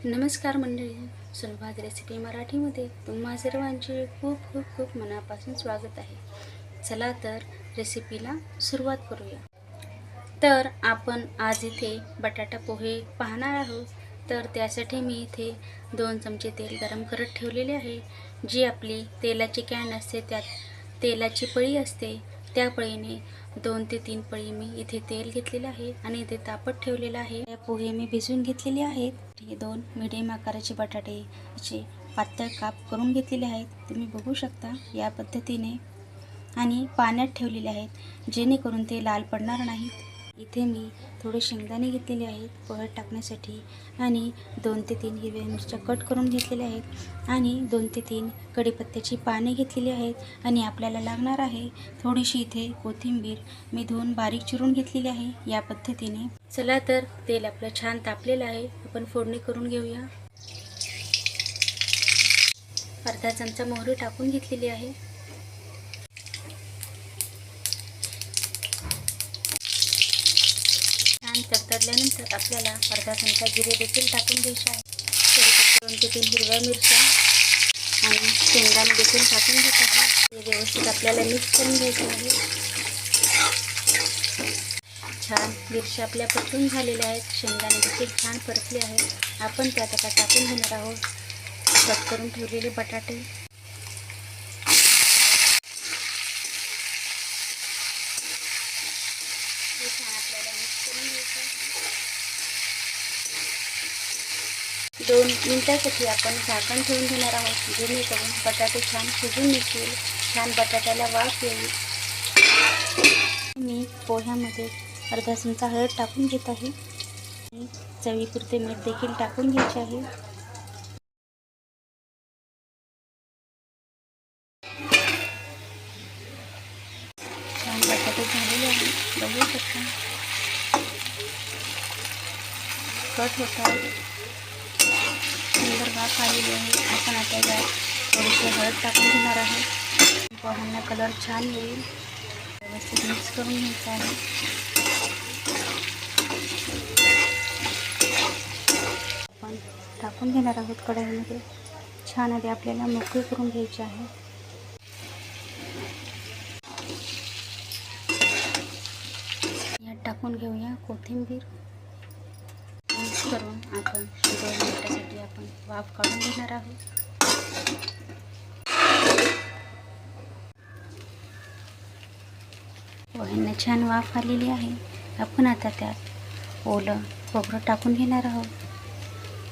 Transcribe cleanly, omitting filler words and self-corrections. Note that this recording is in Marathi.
नमस्कार मंडळी, सुलभात रेसिपी मराठीमध्ये तुम्हा सर्वांचे खूप खूप खूप मनापासून स्वागत आहे. चला तर रेसिपीला सुरुवात करूया. तर आपण आज इथे बटाटा पोहे पाहणार आहोत. तर त्यासाठी मी इथे 2 चमचे तेल गरम करत ठेवलेले आहे. जी आपली तेलाची कॅन असते त्यात तेलाची पळी असते, त्या पळीने 2 ते 3 पळी मी इथे तेल घेतलेले आहे आणि इथे तापत ठेवलेलं आहे. या पोहे मी भिजवून घेतलेले आहेत. हे 2 मिडियम आकाराचे बटाटे असे पातळ काप करून घेतलेले आहेत. तुम्ही बघू शकता या पद्धतीने आणि पाण्यात ठेवलेले आहेत जेणेकरून ते लाल पडणार नाहीत. इथे मी थोडे शेंगदाणे घेतलेले आहेत पोह्यात टाकण्यासाठी आणि 2 ते 3 हिरव्या मिरच्या कट करून घेतलेल्या आहेत आणि 2 ते 3 कढीपत्त्याची पाने घेतलेली आहेत आणि आपल्याला लागणार आहे थोडीशी इथे कोथिंबीर मी धुवून बारीक चिरून घेतलेली आहे. या पद्धतीने चला तर तेल आपलं छान तापलेलं आहे, आपण फोडणी करून घेऊया. अर्धा चमचा मोहरी टाकून घेतलेली आहे. छान तडतडल्यानंतर आपल्याला अर्धा चमचा जिरे देखील टाकून घ्यायचे आहे. 2 ते 3 हिरव्या मिरच्या आणि शेंगदाणे देखील टाकून घेत आहे. हे व्यवस्थित आपल्याला मिक्स करून घ्यायचे आहे. छान मिरच्या आपल्या परतून झालेल्या आहेत, शेंगदाणे देखील छान परतले आहेत. आपण त्यात आता टाकून घेणार आहोत कट करून ठेवलेले बटाटे. हे छान आपल्याला मिक्स करून घ्यायचं आहे. 2 मिनिटांसाठी आपण झाकण ठेवून घेणार आहोत जेणेकरून बटाटे छान शिजून निघतील, छान बटाट्याला वाफ येईल. मी पोह्यामध्ये अर्धा चमचा हळद टाकून घेत आहे आणि चवीपुरते मीठ देखील टाकून घ्यायचे आहे. छान बटाटे झालेले आहे, बघू शकता कट होतात, सुंदर वाफ आलेली आहे. आपण आता यात थोडीशी हळद टाकून घेणार आहे. पोह्यांना कलर छान येईल. व्यवस्थित मिक्स करून घ्यायचं आहे. आपण टाकून घेणार आहोत कढईमध्ये. छान आधी आपल्याला मोकळी करून घ्यायची आहे. यात टाकून घेऊया कोथिंबीर. मिक्स करून आपण 2 मिनिटासाठी आपण वाफ काढून घेणार आहोत. पोह्यांना छान वाफ आलेली आहे. आपण आता त्यात ओलं खोबरं टाकून घेणार आहोत.